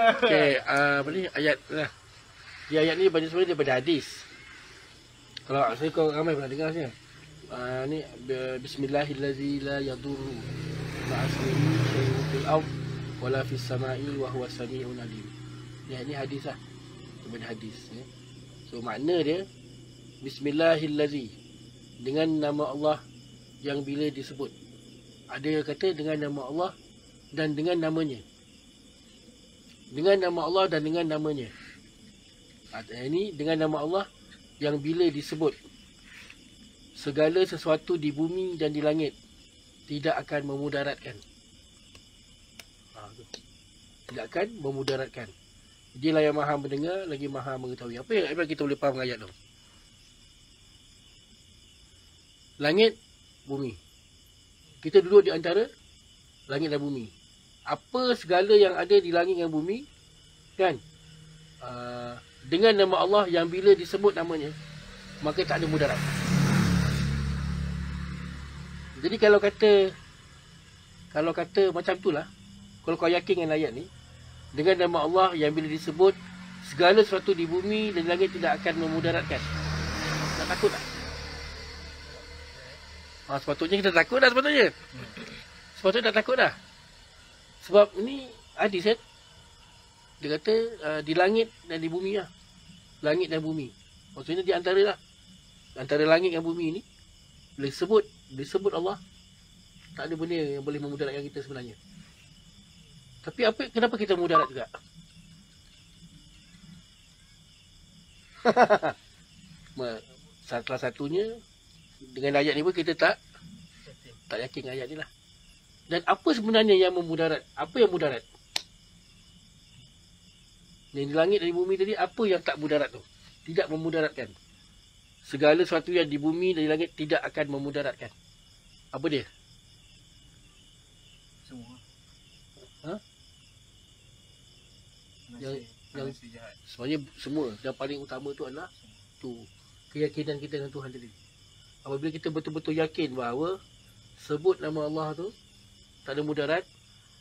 Okey, apa ni ayat lah. Di ayat ni banyak sebenarnya daripada hadis. Kalau saya kau ramai pernah dengar saya. Ni bismillahillazi la yadurru ma'asmihi syai'un fil ard wala fis sama'i wa huwa sami'un alim. Ni hadis lah. Daripada hadis ya. So makna dia bismillahillazi, dengan nama Allah yang bila disebut. Ada yang kata dengan nama Allah dan dengan namanya. Dengan nama Allah dan dengan namanya. Ini dengan nama Allah yang bila disebut, segala sesuatu di bumi dan di langit tidak akan memudaratkan. Tidak akan memudaratkan. Dialah yang maha mendengar lagi maha mengetahui. Apa yang kita boleh faham ayat tu? Langit, bumi. Kita duduk di antara langit dan bumi. Apa segala yang ada di langit dan bumi, kan? Dengan nama Allah yang bila disebut namanya, maka tak ada mudarat. Jadi kalau kata macam itulah, kalau kau yakin dengan ayat ni, dengan nama Allah yang bila disebut, segala sesuatu di bumi dan di langit tidak akan memudaratkan. Tak takut tak? Sepatutnya kita takut dah sepatutnya. Sepatutnya tak takut dah. Sebab ni hadis kan? Dia kata di langit dan di bumi lah. Langit dan bumi. Maksudnya di antara lah. Antara langit dan bumi ni, bila disebut Allah, tak ada benda yang boleh memudaratkan kita sebenarnya. Tapi kenapa kita mudarat juga? Salah satunya, dengan ayat ni pun kita tak yakin dengan ayat ni lah. Dan apa sebenarnya yang memudarat? Apa yang mudarat? Yang di langit dan di bumi tadi, apa yang tak mudarat tu? Tidak memudaratkan. Segala sesuatu yang di bumi dan di langit tidak akan memudaratkan. Apa dia? Semua. Yang sebenarnya semua. Yang paling utama tu adalah tu, keyakinan kita dengan Tuhan tadi. Apabila kita betul-betul yakin bahawa sebut nama Allah tu tak ada mudarat,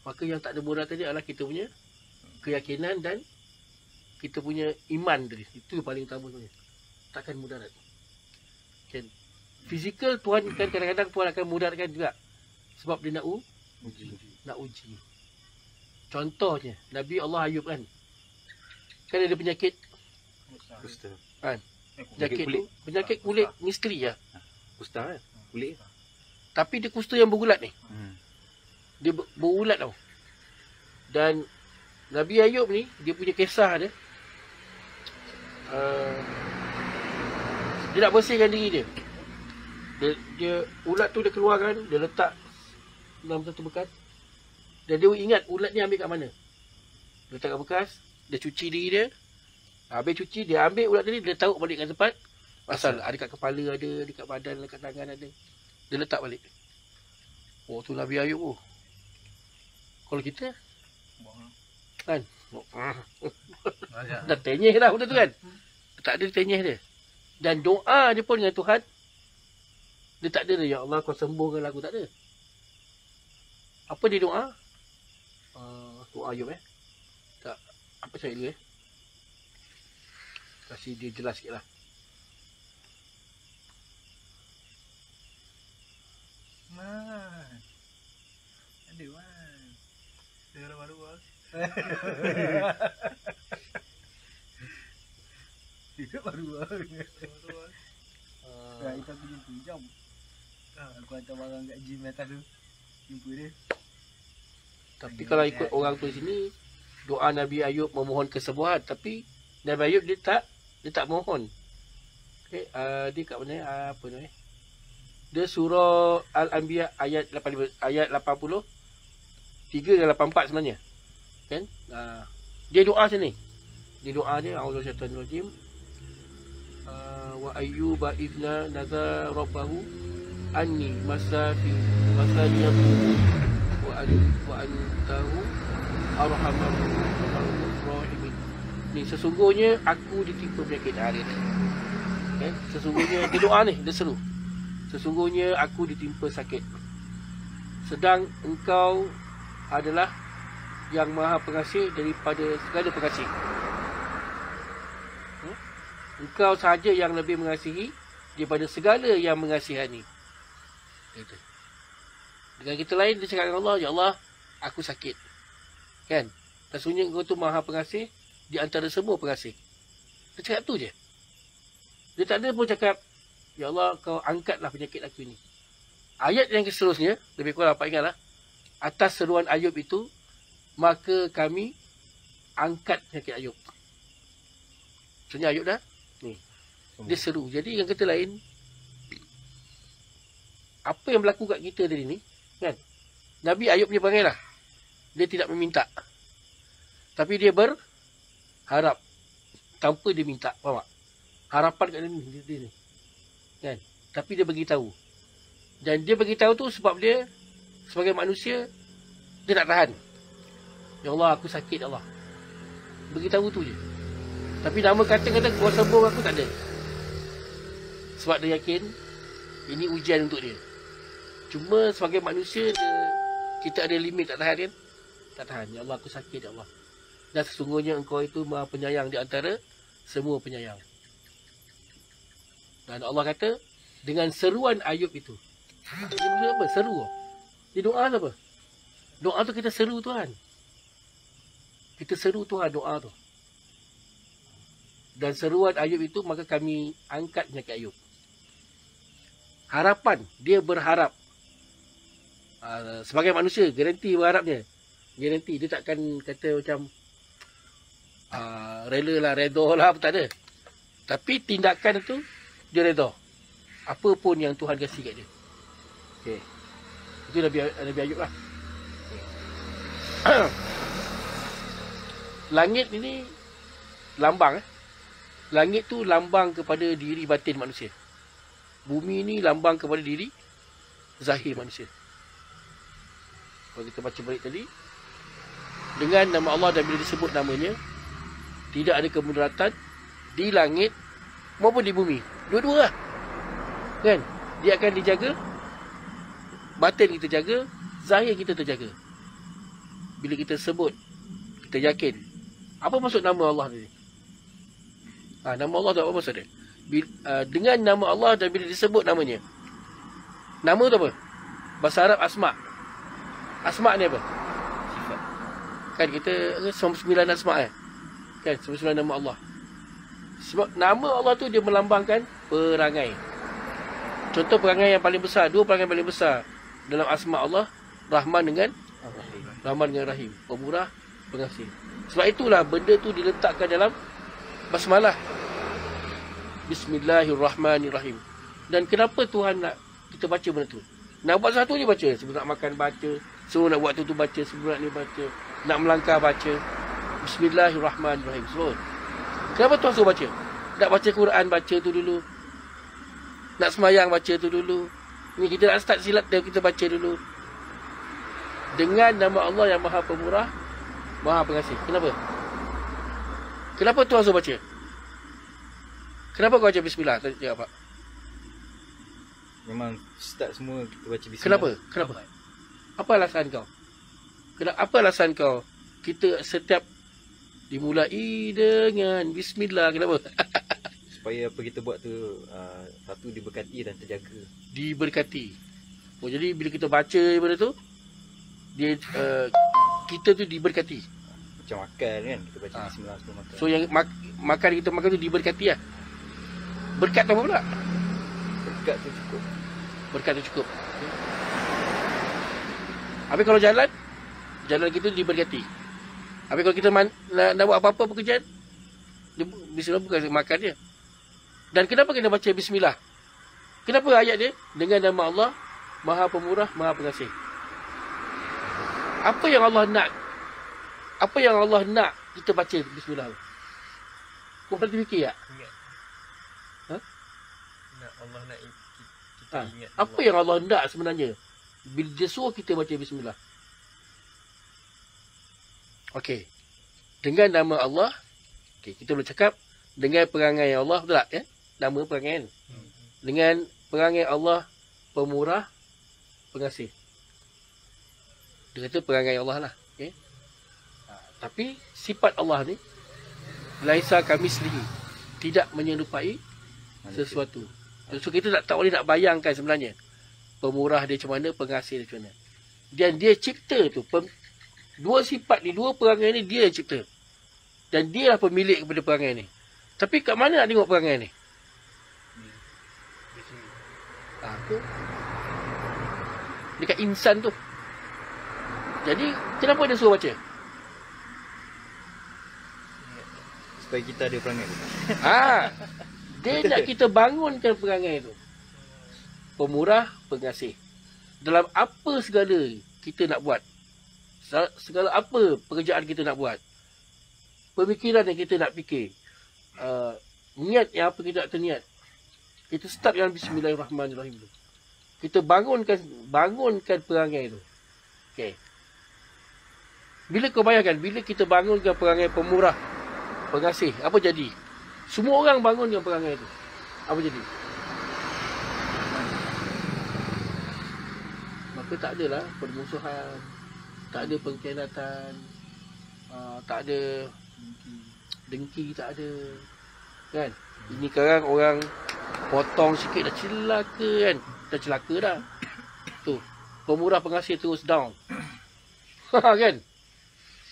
maka yang tak ada mudarat tadi adalah kita punya keyakinan dan kita punya iman tadi. Itu yang paling utama sebenarnya. Takkan mudarat. Kan? Fizikal Tuhan kan kadang-kadang Tuhan akan mudaratkan juga. Sebab dia nak uji. Contohnya Nabi Allah Ayub kan ada penyakit kusta. Kan? Penyakit Kusta. kulit misteri lah. Kusta kan? Kulit. Tapi dia kusta yang berulat ni. Dia berulat tau. Dan Nabi Ayub ni, dia punya kisah dia, dia nak bersihkan diri dia. Dia ulat tu dia keluarkan, dia letak dalam satu bekas. Dan dia ingat ulat ni ambil kat mana. Dia letak kat bekas, dia cuci diri dia. Habis cuci, dia ambil ulat tadi, dia taruh balik kat tempat. Pasal ada kat kepala ada, dekat badan, dekat tangan ada. Dia letak balik. Oh tu Nabi Ayub tu. Kalau kita kan dah tenyeh dah benda tu kan. Tak ada tenyeh dia. Dan doa dia pun dengan Tuhan, dia tak ada ya Allah kau sembuhkan aku, tak ada. Apa dia doa? Doa Ayub tak, apa saya dulu kasih dia jelas sikit lah. Ada man. Dia baru Dia baru kita pergi jumpa jam. Aku hantar barang kat gym atas tu. Jumpa dia. Tapi kalau ikut orang tu sini, doa Nabi Ayub memohon kesembuhan, tapi Nabi Ayub dia tak mohon. Okey, dia kat mana apa ni? Dia surah Al-Anbiya ayat 80 3 dan 84 sebenarnya. Kan? Dia doa sini. Dia doa dia auzubillahi minasyaitanir rajim. Wa ayyuba idna nazar rabbahu anni masafi masaliyatu wa antahu arhamar rahimin. Ni sesungguhnya aku ditimpa penyakit hari ni. Okay? Sesungguhnya dia doa ni, dia seru. Sesungguhnya aku ditimpa sakit. Sedang engkau adalah yang maha pengasih daripada segala pengasih. Engkau sahaja yang lebih mengasihi daripada segala yang mengasihani. Itu. Dengan kita lain dia cakap dengan Allah, ya Allah, aku sakit. Kan? Dan sebenarnya engkau tu maha pengasih di antara semua pengasih. Dia cakap tu je. Dia tak ada pun cakap, ya Allah, kau angkatlah penyakit aku ini. Ayat yang seterusnya, lebih kurang apa ingatlah, atas seruan Ayub itu, maka kami angkat penyakit Ayub. Maksudnya Ayub dah, ni, dia seru. Jadi yang kata lain, apa yang berlaku kat kita tadi ni, kan? Nabi Ayub punya perangai lah. Dia tidak meminta. Tapi dia berharap. Tanpa dia minta. Faham tak? Harapan kat dia ni. Kan? Tapi dia beritahu. Dan dia beritahu tu sebab dia, sebagai manusia, dia tak tahan. Ya Allah, aku sakit, ya Allah. Beritahu tu je. Tapi nama kata-kata kau sembuh aku tak ada. Sebab dia yakin, ini ujian untuk dia. Cuma sebagai manusia, kita ada limit, tak tahan kan? Tak tahan. Ya Allah, aku sakit, ya Allah. Dan sesungguhnya engkau itu maha penyayang di antara semua penyayang. Dan Allah kata, dengan seruan Ayub itu. Dia maksud apa? Seru. Dia doa tu apa? Doa tu kita seru Tuhan. Kita seru Tuhan doa tu. Dan seruan Ayub itu, maka kami angkat penyakit Ayub. Harapan. Dia berharap. Sebagai manusia, garanti berharapnya. Garanti. Dia takkan kata macam, rela lah, redha lah, apa tak ada. Tapi tindakan itu, dia redha. Apa pun yang Tuhan kasih kat dia. Okay. Itu Nabi Ayub lah. Okay. Langit ini lambang. Langit tu lambang kepada diri batin manusia. Bumi ni lambang kepada diri zahir manusia. Kalau kita baca balik tadi, dengan nama Allah dan bila disebut namanya, tidak ada kemudaratan di langit maupun di bumi. Dua-dua lah. Kan? Dia akan dijaga. Batin kita jaga, zahir kita terjaga. Bila kita sebut, kita yakin. Apa maksud nama Allah ni? Nama Allah tu apa maksud dia? Dengan nama Allah dan bila disebut namanya. Nama tu apa? Bahasa Arab asma'. Asma' ni apa? Sifat. Kan kita 99 asma' kan? 99 nama Allah. Sebab nama Allah tu dia melambangkan perangai. Contoh perangai yang paling besar, dua perangai paling besar dalam asma' Allah, Rahman dengan Rahim, Pemurah, Pengasih. Sebab itulah benda tu diletakkan dalam basmalah. Bismillahirrahmanirrahim. Dan kenapa Tuhan nak kita baca benda tu? Nak buat satu je baca. Sebelum nak makan baca, sebelum nak buat tu baca, sebelum nak ni baca, nak melangkah baca. Bismillahirrahmanirrahim. Sebut. Kenapa Tuhan suruh baca? Nak baca Quran baca tu dulu. Nak semayang baca tu dulu. Ni kita nak start silat dia kita baca dulu. Dengan nama Allah yang Maha Pemurah, Maha Pengasih. Kenapa? Kenapa Tuhan suruh baca? Kenapa kau baca bismillah? Tadi cakap apa? Memang start semua kita baca bismillah. Kenapa? Apa alasan kau? Apa alasan kau? Kita setiap dimulai dengan bismillah. Kenapa? Supaya apa kita buat tu satu diberkati dan terjaga. Diberkati. Oh, jadi bila kita baca benda tu, dia kita tu diberkati. Macam makan kan, kita baca bismillah sebelum makan. So yang makan kita makan tu diberkati lah. Berkat tu apa pula? Berkat tu cukup. Berkat tu cukup. Habis kalau jalan kita diberkati. Habis kalau kita nak buat apa-apa pekerjaan, bismillah bukan makan dia. Dan kenapa kena baca bismillah? Kenapa ayat dia? Dengan nama Allah, Maha Pemurah, Maha Pengasih. Apa yang Allah nak? Apa yang Allah nak kita baca bismillah? Kau pernah terfikir tak? Ingat. Ha? Allah nak kita ingat. Apa yang Allah nak sebenarnya? Bila dia suruh kita baca bismillah. Okey. Dengan nama Allah, okey, kita boleh cakap dengan perangai Allah, betul tak? Ya? Nama perangai kan? Dengan perangai Allah Pemurah, Pengasih. Dia kata perangai Allah lah. Okay? Tapi sifat Allah ni laisa kamislihi, tidak menyerupai sesuatu. So kita tak boleh nak bayangkan sebenarnya pemurah dia macam mana, pengasih dia macam mana. Dan dia cipta tu, dua sifat ni, dua perangai ni dia yang cipta. Dan dia lah pemilik kepada perangai ni. Tapi kat mana nak tengok perangai ni? Tu dekat insan tu. Jadi kenapa dia suruh baca? Supaya kita ada perangai tu. Dia nak kita bangunkan perangai tu. Pemurah, pengasih. Dalam apa segala kita nak buat, segala apa pekerjaan kita nak buat, pemikiran yang kita nak fikir, niat yang apa kita nak terniat, kita start dengan Bismillahirrahmanirrahim tu. Kita bangunkan perangai tu. Okey. Bila kau bayangkan, bila kita bangunkan perangai pemurah, pengasih, apa jadi? Semua orang bangunkan perangai tu. Apa jadi? Maka tak adalah permusuhan, tak ada pengkhianatan, tak ada dengki, tak ada. Kan? Ini sekarang orang potong sikit dah celaka kan? Dah celaka dah. Tu, pemurah pengasih terus down. Kan?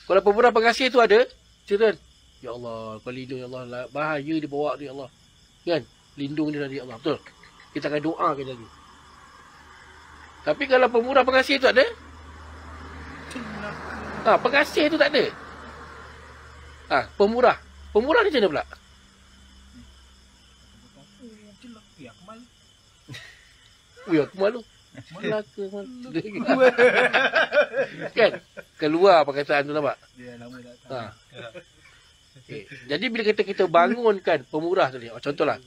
Kalau pemurah pengasih tu ada, cerita, ya Allah, kau lindung ya Allah, bahaya dia bawa dia ya Allah. Kan? Lindung dia dari Allah. Betul? Kita akan doakan lagi. Tapi kalau pemurah pengasih tu ada, pengasih tu tak ada. Pemurah ni macam mana pula? Aku malu. Melaka malu. Kan? Keluar perkataan tu, nampak? Dia lama datang. Okay. Jadi bila kita bangunkan pemurah tadi, contohlah,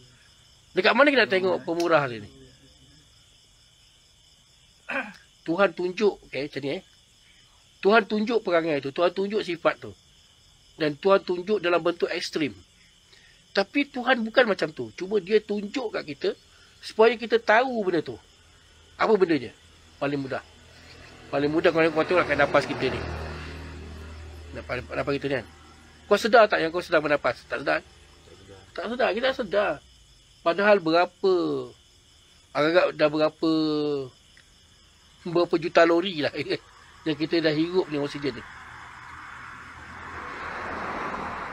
dekat mana kita nak tengok pemurah tadi ni? Tuhan tunjuk, macam ni Tuhan tunjuk perangai tu, Tuhan tunjuk sifat tu. Dan Tuhan tunjuk dalam bentuk ekstrim. Tapi Tuhan bukan macam tu. Cuma dia tunjuk kat kita supaya kita tahu benda tu. Apa benda je? Paling mudah. Paling mudah kalau kau tengok kat nafas kita ni. Nafas kita ni kan. Kau sedar tak yang kau sedang bernafas? Tak sedar? Tak sedar. Kita tak sedar. Padahal agak-agak dah berapa juta lori lah yang kita dah hirup ni oksigen ni.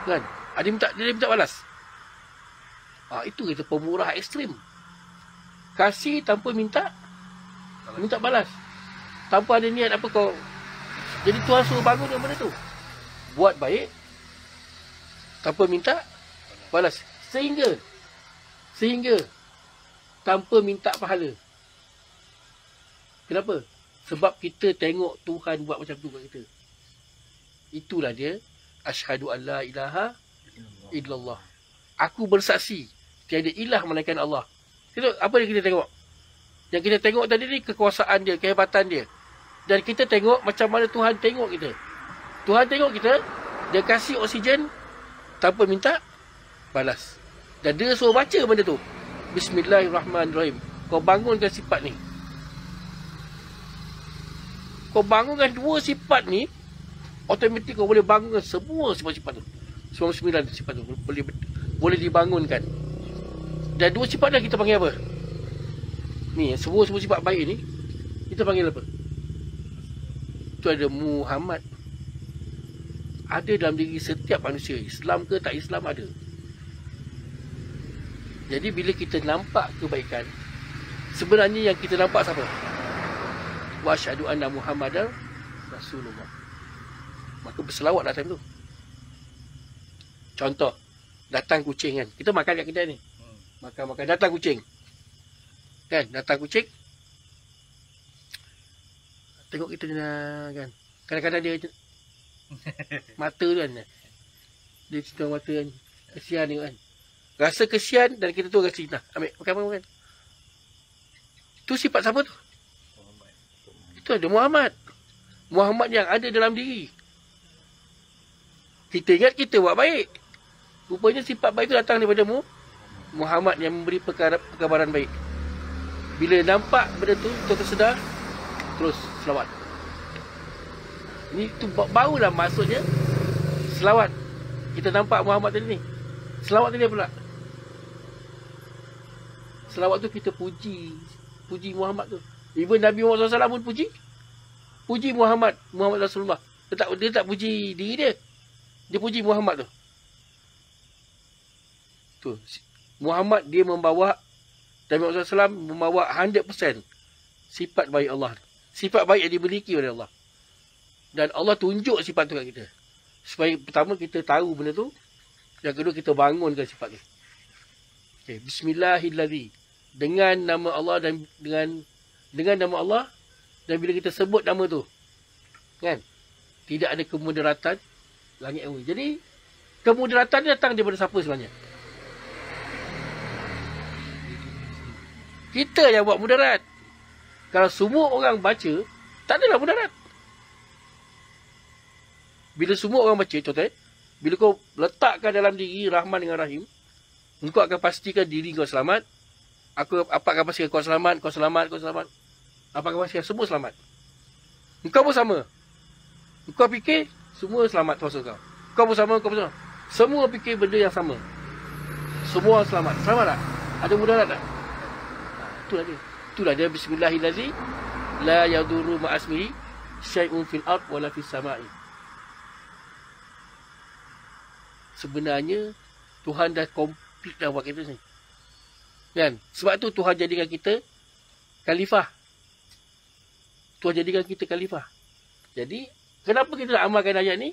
Kan? Dia minta balas. Itu kita pemurah ekstrim. Kasih tanpa minta balas. Tanpa ada niat apa kau. Jadi Tuhan suruh bangun dengan benda tu. Buat baik tanpa minta balas. Sehingga tanpa minta pahala. Kenapa? Sebab kita tengok Tuhan buat macam tu kat kita. Itulah dia asyhadu an la ilaha illallah. Aku bersaksi tiada ilah melainkan Allah. Kita apa yang kita tengok? Yang kita tengok tadi ni kekuasaan dia, kehebatan dia. Dan kita tengok macam mana Tuhan tengok kita. Tuhan tengok kita, dia kasih oksigen tanpa minta balas. Dan dia suruh baca benda tu. Bismillahirrahmanirrahim. Kau bangunkan sifat ni. Kau bangunkan dua sifat ni, automatik kau boleh bangunkan semua sifat-sifat tu. 99 sifat tu boleh dibangunkan. Dan dua sifat dah kita panggil apa? Ni, semua sifat baik ni kita panggil apa? Itu ada Muhammad. Ada dalam diri setiap manusia, Islam ke tak Islam ada. Jadi bila kita nampak kebaikan, sebenarnya yang kita nampak siapa? Wa asyhadu anna Muhammadar Rasulullah. Maka berselawatlah time tu. Contoh, datang kucing kan. Kita makan kat kedai ni. Makan, datang kucing. Kan, datang kucing. Tengok kita kan. Kadang-kadang dia mata tu kan. Dia cerita mata kan. Kesian dia kan. Rasa kesian dan kita tu rasa cinta. Ambil, makan. Tu sifat siapa tu? Itu ada Muhammad. Muhammad yang ada dalam diri. Kita ingat kita buat baik. Rupanya sifat baik itu datang daripada Muhammad yang memberi perkabaran baik. Bila nampak benda tu, kita tersedar, terus selawat. Ini tu barulah maksudnya selawat. Kita nampak Muhammad tadi ni. Selawat tadi pula. Selawat tu kita puji Muhammad tu. Even Nabi Muhammad SAW pun puji Muhammad Rasulullah. Dia tak puji diri dia. Dia puji Muhammad tu. Tu. Muhammad dia membawa, Nabi Muhammad SAW membawa 100% sifat baik Allah. Sifat baik yang dimiliki oleh Allah. Dan Allah tunjuk sifat tu kat kita. Supaya pertama kita tahu benda tu. Yang kedua kita bangunkan sifat tu. Okay. Bismillahirrahmanirrahim. Dengan nama Allah dan dengan nama Allah, dan bila kita sebut nama tu, kan, tidak ada kemudaratan langit dan bumi. Jadi kemudaratan ni datang daripada siapa sebenarnya? Kita yang buat mudarat. Kalau semua orang baca, tak adalah mudarat. Bila semua orang baca, contoh, bila kau letakkan dalam diri Rahman dengan Rahim, engkau akan pastikan diri kau selamat. Apa akan pastikan kau selamat, kau selamat. Apa akan pastikan semua selamat. Engkau pun sama. Engkau fikir semua selamat termasuk kau. Kau pun sama. Semua fikir benda yang sama. Semua selamat. Selamat tak? Ada mudarat tak? Itulah dia. Itulah dia. Bismillahirrahmanirrahim. La yadurru ma'asmihi syai'un fil ard wala fis sama'i. Sebenarnya Tuhan dah komplit dah buat kita ni. Kan? Sebab tu Tuhan jadikan kita khalifah. Tuhan jadikan kita khalifah. Jadi, kenapa kita nak amalkan ayat ni?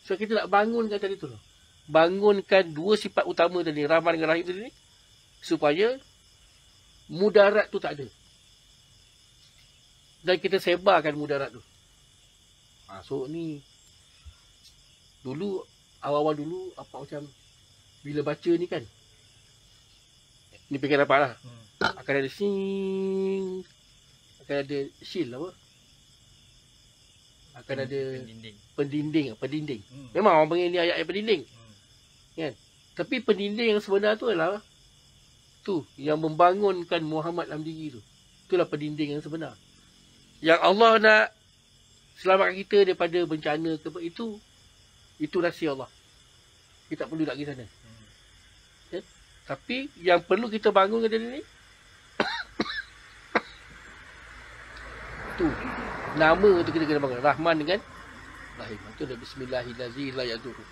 Sebab kita nak bangunkan tadi tu. Bangunkan dua sifat utama tadi, Rahman dengan Rahim tadi ni, supaya mudarat tu tak ada. Dan kita sebarkan mudarat tu. So ni, dulu, awal-awal dulu, apa macam, bila baca ni kan, ni fikir dapat lah. Akan ada sing, akan ada shil apa? Akan ada pendinding. Memang orang panggil ni ayat yang pendinding. Kan? Tapi pendinding yang sebenar tu adalah tu yang membangunkan Muhammad dalam diri tu. Itulah pendinding yang sebenar. Yang Allah nak selamatkan kita daripada bencana ke itu rahsia Allah. Kita tak perlu nak pergi sana. Ya? Tapi yang perlu kita bangunkan tadi ni tu nama tu kita kena bangun. Rahman dengan Rahim. Itu dah Bismillahirrahmanirrahim.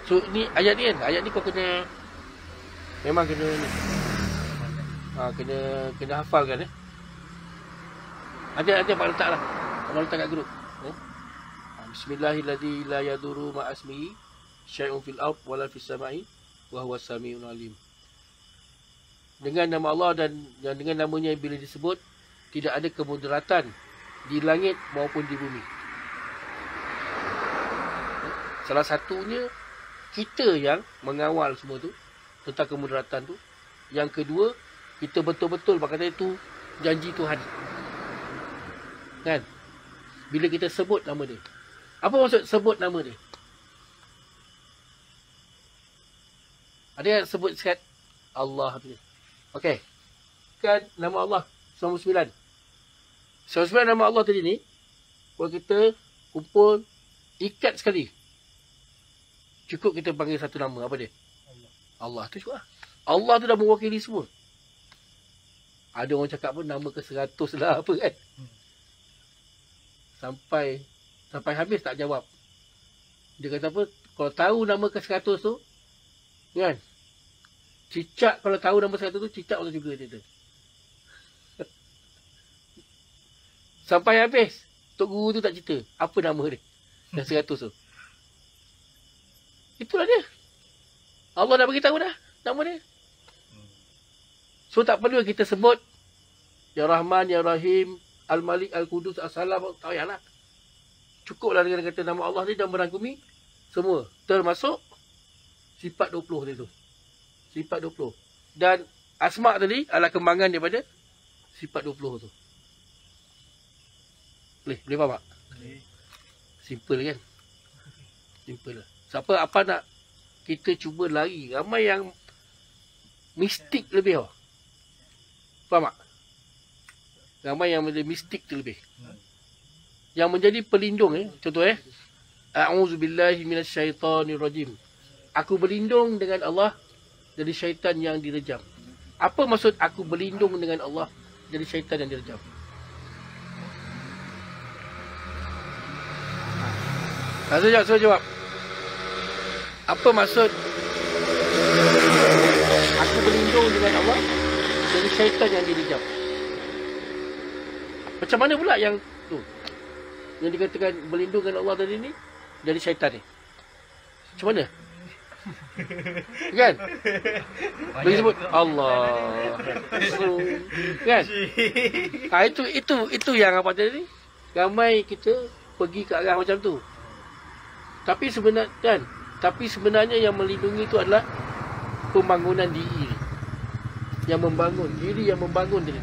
So ni ayat ni kan. Ayat ni kau kena memang kena ni. Kena hafalkan Ada Pak letak lah. Abang letak kat grup. Bismillahirrahmanirrahim. La yadurru ma'asmihi syai'un fil ard wala fis sama'i wa huwas sami'un alim. Dengan nama Allah dan dengan namanya bila disebut tidak ada kemudaratan di langit maupun di bumi. Salah satunya kita yang mengawal semua tu tentang kemudaratan tu. Yang kedua, kita betul-betul kata itu janji Tuhan. Kan? Bila kita sebut nama dia. Apa maksud sebut nama dia? Ada yang sebut sekat Allah tu. Okey. Kan nama Allah 99. 99 nama Allah tadi ni, kalau kita kumpul ikat sekali, cukup kita panggil satu nama. Apa dia? Allah tu cukup lah. Allah tu dah mewakili semua. Ada orang cakap pun nama ke-100 lah apa kan. Sampai habis tak jawab. Dia kata apa? Kalau tahu nama ke-100 tu, kan? Cicak kalau tahu nama 100 tu, cicak orang juga dia tu. Sampai habis, Tok Guru tu tak cerita apa nama dia. Dah 100 tu. Itulah dia. Allah dah beritahu dah nama dia. So tak perlu kita sebut Ya Rahman, Ya Rahim, Al-Malik, Al-Qudus, As-Salam, tak payahlah. Cukuplah dengan kata nama Allah ni dan merangkumi semua. Termasuk sifat 20 dia tu. Sifat 20. Dan asma' tadi adalah kembangan daripada sifat 20 tu. Boleh faham tak? Boleh. Simple kan? Simple lah. Siapa apa nak kita cuba lari. Ramai yang mistik lebih. Faham tak? Ramai yang menjadi mistik tu lebih. Yang menjadi pelindung contoh A'udzubillahi minasyaitonirrajim. Aku berlindung dengan Allah dari syaitan yang direjam. Apa maksud aku berlindung dengan Allah dari syaitan yang direjam? Saya jawab. Apa maksud aku berlindung dengan Allah dari syaitan yang direjam? Macam mana pula yang tu? Yang dikatakan berlindung dengan Allah tadi ni dari syaitan ni. Macam mana? Kan? Bagi sebut Allah. Kan? Itu yang apa tadi? Ramai kita pergi ke arah macam tu. Tapi sebenarnya yang melindungi itu adalah pembangunan diri. Yang membangun, diri yang membangun diri.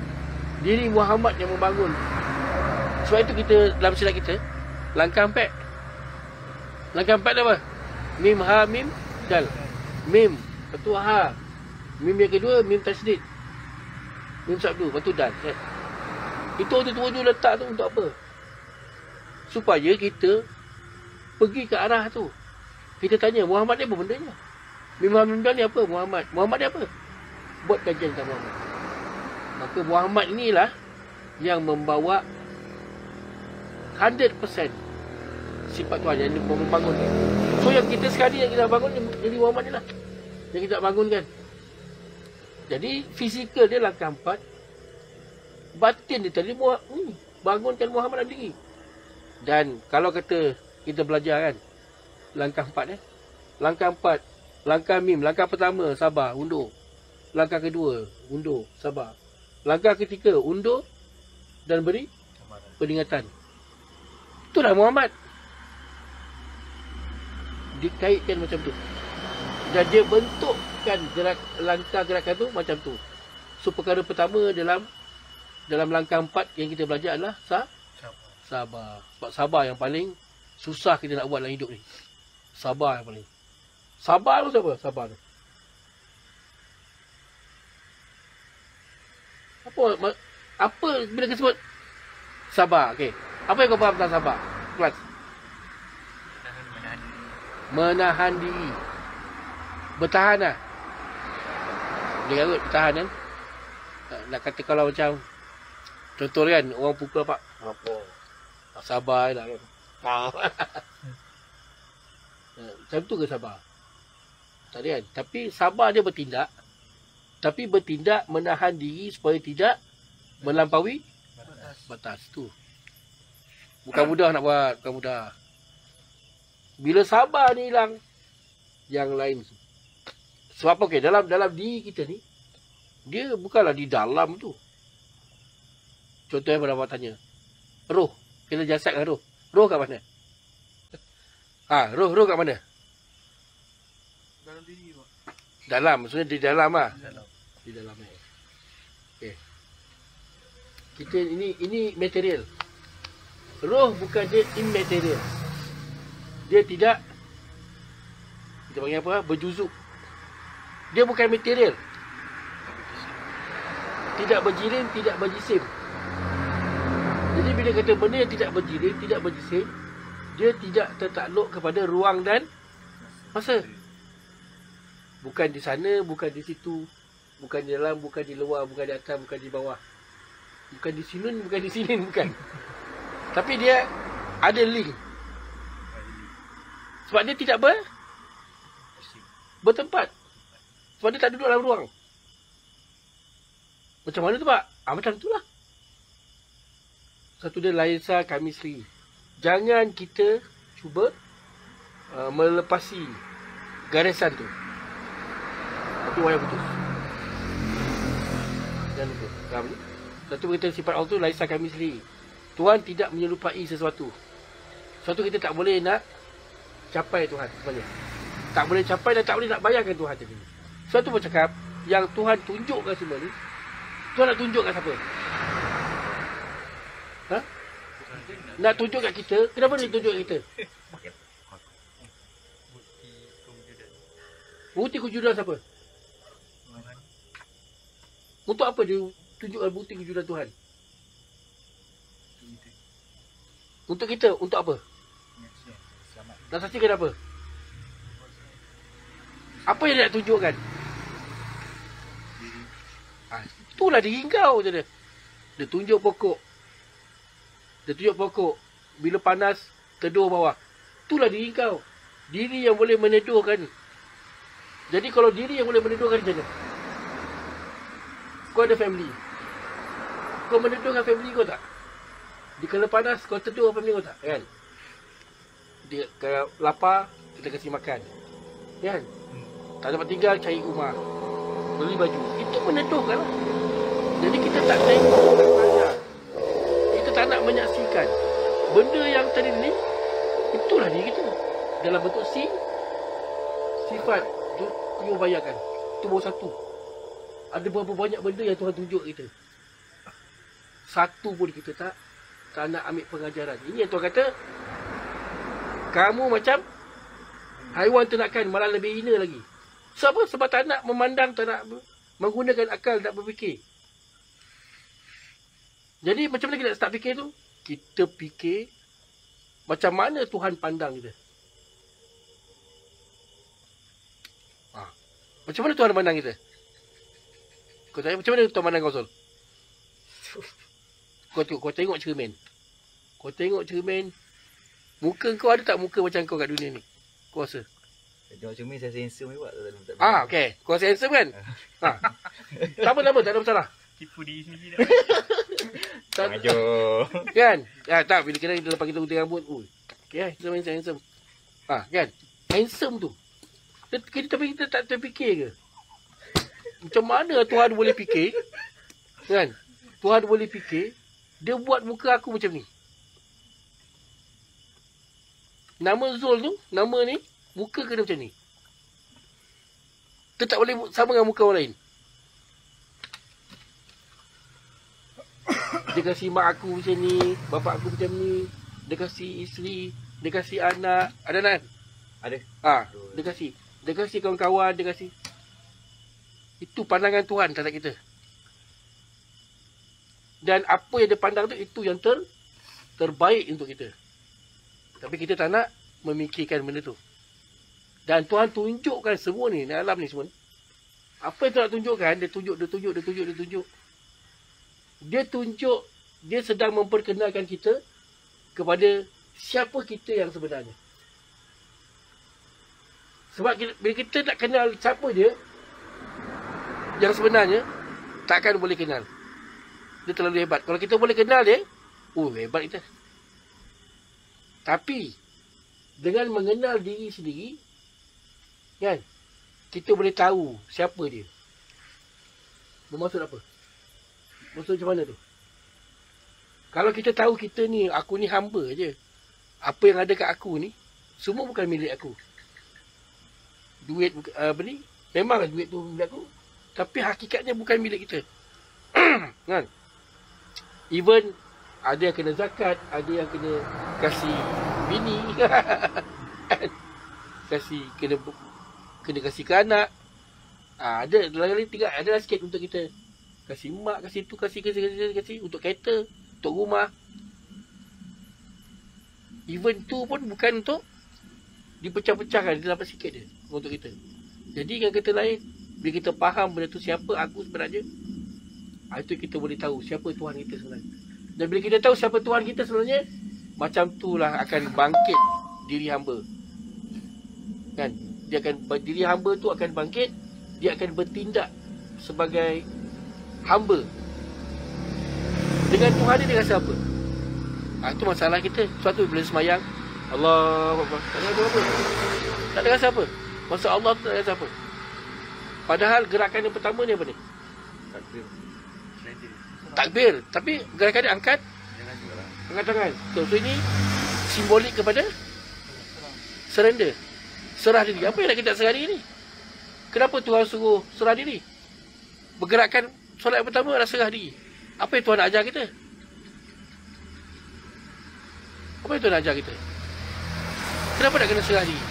Diri Muhammad yang membangun. Sebab itu kita dalam silat kita langkah 4. Langkah 4 apa? Mim ha mim dal. Mim, lepas tu ha. Mim yang kedua mim tasdid. Mim sabdu, lepas tu dal. Itu tu letak tu untuk apa? Supaya kita pergi ke arah tu. Kita tanya Muhammad ni apa bendanya? Mim ha mim dal ni apa Muhammad? Muhammad ni apa? Buat kajian tentang Muhammad. Maka Muhammad inilah yang membawa 100% sifat Tuhan yang membangun ni. So yang kita sekali yang kita bangun jadi Muhammad ni lah. Yang kita bangunkan. Jadi fizikal dia langkah 4. Batin dia tadi bangunkan Muhammad dalam diri. Dan kalau kata kita belajar kan langkah 4 Langkah 4, langkah mim, langkah pertama sabar, undur. Langkah kedua, undur, sabar. Langkah ketiga, undur dan beri peringatan. Itulah Muhammad. Dikaitkan macam tu. Dan dia bentukkan langkah gerakan tu macam tu. So perkara pertama dalam langkah 4 yang kita belajar adalah sabar. Sebab sabar yang paling susah kita nak buat dalam hidup ni. Sabar yang paling. Sabar tu siapa? Sabar tu. Apa bila kita sebut sabar? Okey. Apa yang kau faham tentang sabar? Kelas. Menahan diri. Bertahan lah. Dia kata bertahan kan. Nak kata kalau macam contoh kan orang pukul apa? Sabar lah kan. Macam tu ke sabar? Tak ada kan? Tapi sabar dia bertindak. Tapi bertindak menahan diri supaya tidak melampaui batas tu. Bukan mudah nak buat, bukan mudah. Bila sabar ni hilang, yang lain. Sebab apa? Okay, dalam diri kita ni, dia bukanlah di dalam tu. Contohnya pada awak tanya, roh, kita jasad kan roh. Roh kat mana? Roh kat mana? Dalam diri Pak. Dalam, maksudnya di dalam lah. Di dalam ni. Okey. Kita ini material. Roh bukan dia immaterial. Dia tidak, kita panggil apa? Berjuzuk. Dia bukan material. Tidak berjirim, tidak berjisim. Jadi bila kata benda yang tidak berjirim, tidak berjisim, dia tidak tertakluk kepada ruang dan masa. Bukan di sana, bukan di situ. Bukan di dalam, bukan di luar, bukan di atas, bukan di bawah. Bukan di sini, bukan di sini, bukan. Tapi dia ada link. Sebab dia tidak bertempat. Sebab dia tak duduk dalam ruang. Macam mana tu Pak? Macam tu lah. Satu dia laisa kamisli. Jangan kita cuba melepasi garisan tu. Itu wayang putus. Dan lupa. Faham ni? Satu berkata sifat Allah tu laisa kamisli. Tuhan tidak menyerupai sesuatu. Sesuatu kita tak boleh nak capai Tuhan sebenarnya. Tak boleh capai dan tak boleh nak bayangkan Tuhan macam ni. Sesuatu bercakap yang Tuhan tunjukkan semua ni, Tuhan nak tunjukkan siapa? Nak tunjuk kat kita. Kenapa dia tunjuk kat kita? Bukti kewujudan siapa? Untuk apa dia tunjukkan bukti kewujudan Tuhan? Untuk kita. Untuk apa? Nak saksikan apa? Apa yang dia nak tunjukkan? Itulah diri kau je dia. Dia tunjuk pokok. Bila panas, teduh bawah. Itulah diri kau. Diri yang boleh meneduhkan. Jadi kalau diri yang boleh meneduhkan macam mana? Kau ada family. Kau meneduhkan family kau tak? Di kala panas, kau teduh family kau tak? Kan? Dia kalau lapar, kita kasih makan. Kan? Tak dapat tinggal, cari rumah. Beli baju. Itu meneduhkan lah. Jadi kita tak tengok, tak tanya. Kita tak nak menyaksikan. Benda yang tadi ni, itulah diri kita. Dalam bentuk sifat. You bayangkan. Itu baru satu. Ada berapa banyak benda yang Tuhan tunjuk kita. Satu pun kita tak nak ambil pengajaran. Ini yang Tuhan kata, kamu macam haiwan ternakan, malah lebih hina lagi. Sebab apa? Sebab tak nak memandang, tak nak menggunakan akal, tak berfikir. Jadi macam mana kita nak start fikir tu? Kita fikir macam mana Tuhan pandang kita. Macam mana Tuhan pandang kita? Kau tanya macam mana Tuhan pandang kau, Sol? Kau tengok cermin. Muka kau ada tak muka macam kau kat dunia ni? Kau rasa? Tengok cermin saya handsome juga. Okey. Kau rasa handsome kan? Tak apa, tak ada masalah. Tipu diri sendiri dah. Aduh. Kan? Tak, bila kita lepas kita gunting rambut, okey, kita handsome. Kan? Handsome tu. Tapi kita tak terfikir ke? Macam mana Tuhan boleh fikir? Kan? Tuhan boleh fikir, dia buat muka aku macam ni. Nama Zul tu, nama ni, muka kena macam ni. Dia tak boleh sama dengan muka orang lain. Dia kasih mak aku macam ni, bapak aku macam ni. Dia kasih isteri, dia kasih anak. Ada kan? Ada. Dia kasih kawan-kawan, dia kasih. Itu pandangan Tuhan terhadap kita. Dan apa yang dia pandang tu, itu yang terbaik untuk kita. Tapi kita tak nak memikirkan benda tu. Dan Tuhan tunjukkan semua ni, dalam ni semua. Apa yang Tuhan nak tunjukkan, dia tunjuk. Dia sedang memperkenalkan kita kepada siapa kita yang sebenarnya. Sebab bila kita nak kenal siapa dia yang sebenarnya, takkan boleh kenal. Dia terlalu hebat. Kalau kita boleh kenal dia, hebat kita. Tapi dengan mengenal diri sendiri, kan, kita boleh tahu siapa dia. Bermaksud apa? Maksud macam mana tu? Kalau kita tahu kita ni, aku ni hamba je. Apa yang ada kat aku ni, semua bukan milik aku. Duit, memanglah duit tu milik aku. Tapi hakikatnya bukan milik kita. Kan? Even ada yang kena zakat, ada yang kena kasih bini. Kena kasih ke anak. Ada lagi tiga, ada sikit untuk kita. Kasih mak, kasih tu, kasih untuk kereta, untuk rumah. Even tu pun bukan untuk dipecah-pecahkan, dia dapat sikit je untuk kita. Jadi dengan kata lain, bila kita faham benda tu siapa aku sebenarnya, itu kita boleh tahu siapa Tuhan kita sebenarnya. Dan bila kita tahu siapa Tuhan kita sebenarnya, macam itulah akan bangkit diri hamba. Kan? Diri hamba tu akan bangkit, dia akan bertindak sebagai hamba. Dengan Tuhan dia rasa apa? Itu masalah kita. Suatu bila semayang, Allah tak ada apa. Tak ada rasa apa. Masa Allah tu tak ada rasa apa. Padahal gerakan yang pertama ni apa ni? Takbir. Tapi gerakan dia angkat tangan. So ini simbolik kepada surrender. Serah diri. Apa yang nak kita serah diri ni? Kenapa Tuhan suruh serah diri? Bergerakan solat yang pertama adalah serah diri. Apa yang Tuhan nak ajar kita? Apa yang Tuhan nak ajar kita? Kenapa nak kena serah diri?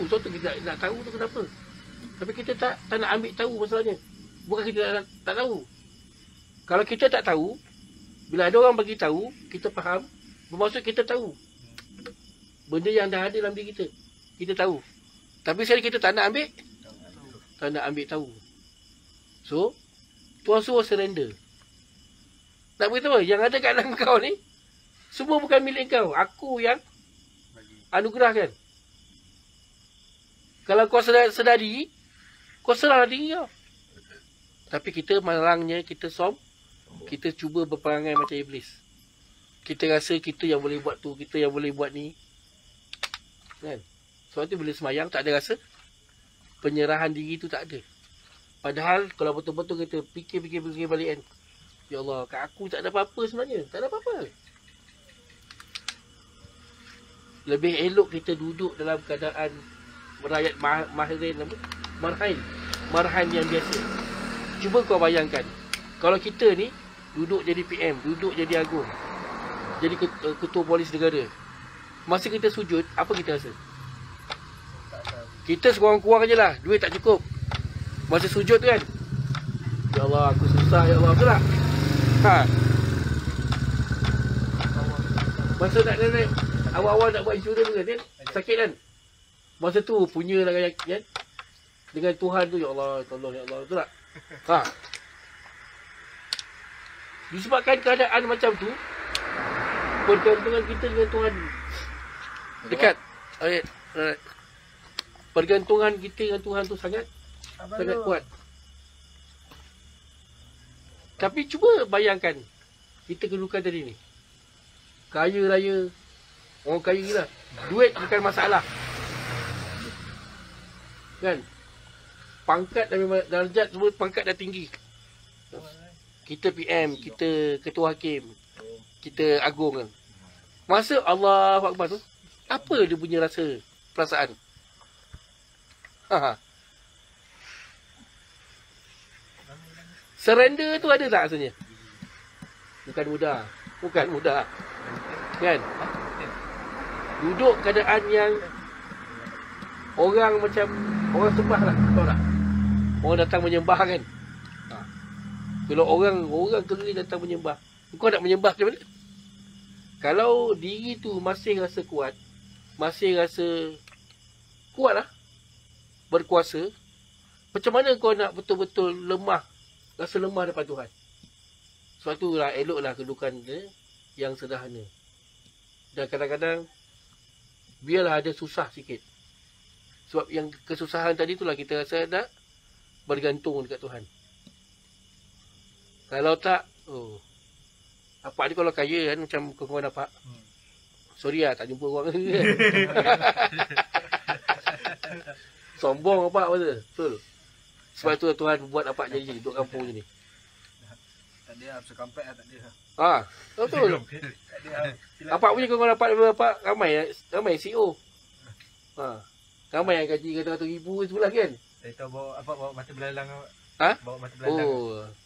Suatu kita nak tahu tu kenapa. Tapi kita tak nak ambil tahu masalahnya. Bukan kita tak tahu. Kalau kita tak tahu, bila ada orang bagi tahu, kita faham, bermaksud kita tahu. Benda yang dah ada dalam diri kita. Kita tahu. Tapi sekali kita tak nak ambil. Tak nak ambil tahu. So, Tuhan suruh surrender. Nak beritahu apa? Yang ada kat dalam kau ni, semua bukan milik kau. Aku yang anugerahkan. Kalau kau sedari, kau serahlah diri kau. Tapi kita malangnya, kita cuba berperangai macam iblis. Kita rasa kita yang boleh buat tu, kita yang boleh buat ni. Kan? Sebab tu bila semayang tak ada rasa penyerahan diri tu tak ada. Padahal kalau betul-betul kita fikir balik kan. Ya Allah, kat aku tak ada apa-apa sebenarnya. Tak ada apa-apa. Lebih elok kita duduk dalam keadaan merayat marhain yang biasa. Cuba kau bayangkan. Kalau kita ni duduk jadi PM, duduk jadi agung, jadi ketua polis negara. Masa kita sujud, apa kita rasa? Kita sekurang-kurang je lah, duit tak cukup. Masa sujud tu kan, ya Allah, aku susah, ya Allah, betul tak? Ha. Masa nak naik, awal-awal nak buat insurans tu kan, sakit kan? Masa tu punya lah kan? Dengan Tuhan tu, ya Allah, tolong, ya Allah, betul tak? Ha. Disebabkan keadaan macam tu, pergantungan kita dengan Tuhan dekat. Alright. Pergantungan kita dengan Tuhan tu sangat kuat. Tapi cuba bayangkan kita kedudukan tadi ni. Kaya raya, orang kaya gila. Duit bukan masalah. Kan? Pangkat dan darjat semua pangkat dah tinggi. Kita PM, kita ketua hakim, kita agung kan. Masa Allahu Akbar tu, apa dia punya rasa, perasaan? Surrender tu ada tak rasanya? Bukan mudah. Kan? Duduk keadaan yang orang macam orang sembah lah, tahu tak? Orang datang menyembah kan? Kalau orang keliling datang menyembah, kau nak menyembah macam mana? Kalau diri tu masih rasa kuat, masih rasa kuat lah, berkuasa, macam mana kau nak betul-betul lemah, rasa lemah depan Tuhan? Sebab tu lah eloklah kedudukan dia yang sederhana. Dan kadang-kadang biarlah ada susah sikit. Sebab yang kesusahan tadi tu lah kita rasa nak bergantung dekat Tuhan. Kalau tak, apa ni kalau kaya kan, macam kawan-kawan dapat. Sorry lah, tak jumpa orang. Sombong apa betul. Sebab tu Tuhan buat apa jadi duduk kampung je ni. Tak ada apa sekampek lah, tak ada. Betul. Apa punya kawan dapat apa ramai CEO. Ramai yang gaji kata 100,000 sebulan kan. Saya tahu bawa mata belalang. Bawa mata Oh. belalang.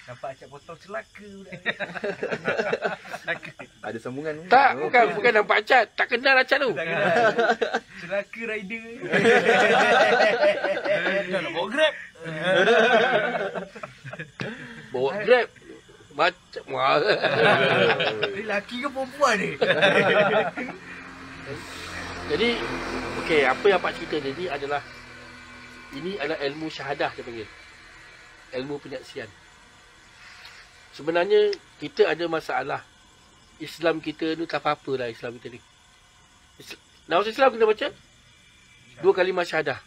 Nampak acak potong celaka budak. Ada sambungan. Tak, bukan nampak Acat. Tak kenal Acat tu. Tak kenal. Celaka rider. Nak bawa Grab. Bawa Grab. Macam Ni lelaki ke perempuan ni? Jadi, okey, apa yang Pak cerita tadi adalah, ini adalah ilmu syahadah dia panggil. Ilmu penyaksian. Sebenarnya kita ada masalah. Islam kita ni tak apa-apa lah Islam kita ni. Nama Islam kita baca 2 kalimah syahadah.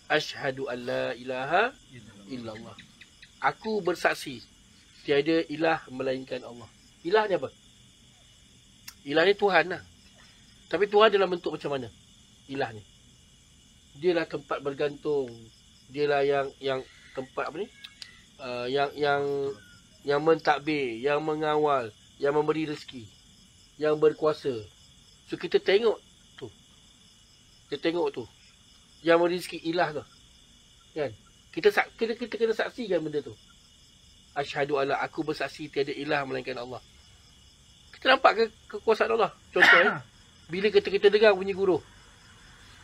Asyhadu an la ilaha illallah. Aku bersaksi tiada ilah melainkan Allah. Ilah ni apa? Ilah ni Tuhan lah. Tapi Tuhan dalam bentuk macam mana? Ilah ni. Dialah tempat bergantung. Dialah yang tempat apa ni? Yang mentadbir, yang mengawal, yang memberi rezeki, yang berkuasa. So kita tengok tu. Yang memberi rezeki ilah tu. Kan? Kita kena saksikan benda tu. Asyhadu alla, aku bersaksi tiada ilah melainkan Allah. Kita nampak kekuasaan Allah. Contoh bila kita dengar bunyi guru.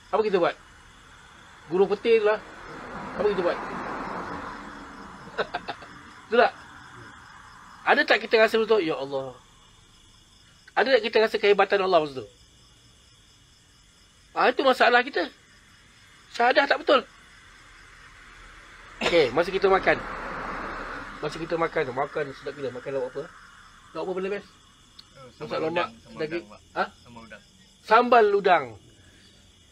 Apa kita buat? Guru petir lah. Apa kita buat? Betul tak? Ada tak kita rasa betul? Ya Allah. Ada tak kita rasa kehebatan Allah masa tu? Itu masalah kita. Syahadah tak betul. Okey, masa kita makan. Makan sedap gila. Makan lauk apa? Lauk apa boleh best? Masak lemak, daging. Sambal udang. Sambal udang.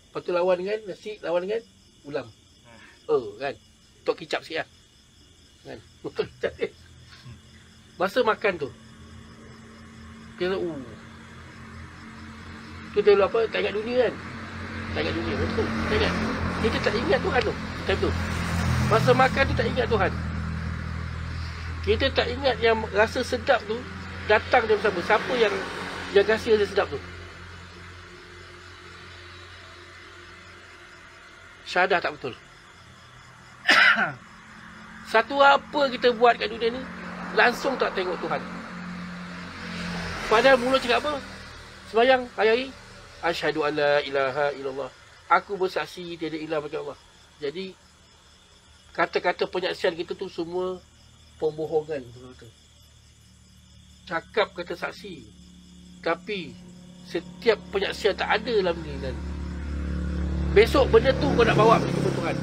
Lepas tu lawan dengan nasi, lawan dengan ulam. Kan. Tok kicap sikit lah. Kan. Tok kicap sikit. Masa makan tu. Kita kita dulu apa? Tak ingat dunia kan? Tak ingat dunia. Betul. Tak ingat. Kita tak ingat Tuhan tu. Time tu. Masa makan tu tak ingat Tuhan. Kita tak ingat yang rasa sedap tu datang dari siapa? Siapa yang kasi rasa sedap tu? Syahadah tak betul. Satu apa kita buat kat dunia ni, langsung tak tengok Tuhan. Padahal mulut cakap apa? Sembayang hari-hari, asyhadu an la ilaha illallah. Aku bersaksi tiada ilah bagi Allah. Jadi kata-kata penyaksian kita tu semua pembohongan, betul-betul. Cakap kata saksi, tapi setiap penyaksian tak ada dalam ni kan. Besok benda tu kau nak bawa pergi ke Tuhan.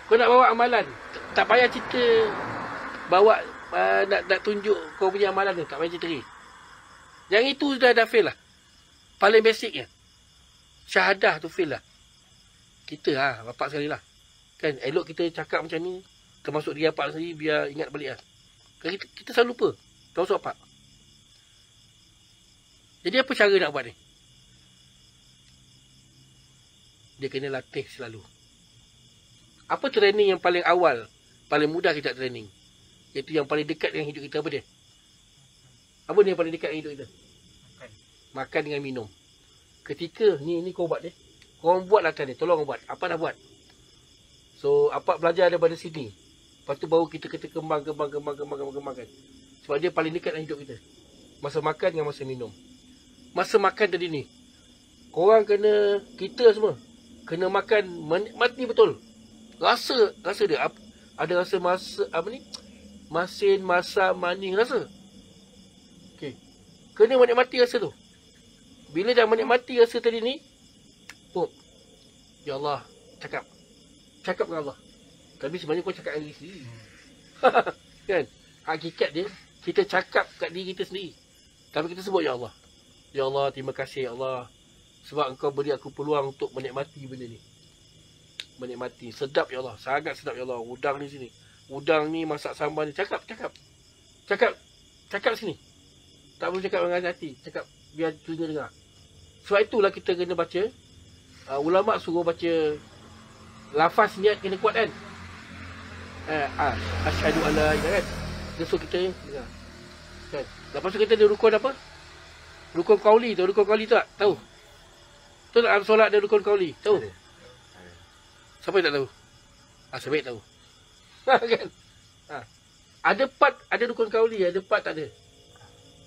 Kau nak bawa amalan, tak payah cerita bawa nak tunjuk kau punya amalan tu, tak payah cerita lagi. Yang itu dah fail lah. Paling basicnya. Syahadah tu fail lah. Kita bapak sekali lah. Kan elok kita cakap macam ni, termasuk dia bapak sendiri, biar ingat balik lah. Kan kita selalu lupa. Termasuk bapak. Jadi apa cara nak buat ni? Dia kena latih selalu. Apa training yang paling awal, paling mudah kita training? Iaitu yang paling dekat dengan hidup kita, apa dia? Apa ni yang paling dekat dengan hidup kita? Makan dengan minum. Ketika ni kau buat dia, korang buat lah tadi, tolong buat. Apa nak buat? So, apa belajar daripada sini. Lepas tu baru kita kembang kan. Sebab dia paling dekat dengan hidup kita. Masa makan dengan masa minum. Masa makan tadi ni, korang kena, kita semua kena makan menikmati betul. Rasa dia ada rasa apa ni? Masin, masam, manis rasa. Okey. Kena menikmati rasa tu. Bila dah menikmati rasa tadi ni, ya Allah, cakap dengan Allah. Tapi sebenarnya kau cakap dengan diri sendiri. Kan? Hakikat dia, kita cakap kat diri kita sendiri. Tapi kita sebut ya Allah. Ya Allah, terima kasih ya Allah. Sebab engkau beri aku peluang untuk menikmati benda ni. Menikmati. Sedap ya Allah. Sangat sedap ya Allah. Udang ni sini. Udang ni masak sambal ni. Cakap sini. Tak perlu cakap dengan hati. Cakap biar telinga dengar. Sebab itulah kita kena baca. Ulama suruh baca lafaz niat kena kuat kan. Asyhadu alla ilaha kan. Dia suruh kita dengar. Kan. Lepas tu kita ada rukun apa? Rukun qauli tu. Rukun qauli tak? Tahu? Tu dalam solat ada rukun qauli. Tahu? Siapa yang tak tahu? Sebaik tahu. Kan? Ada part, ada rukun qauli, ada part tak ada.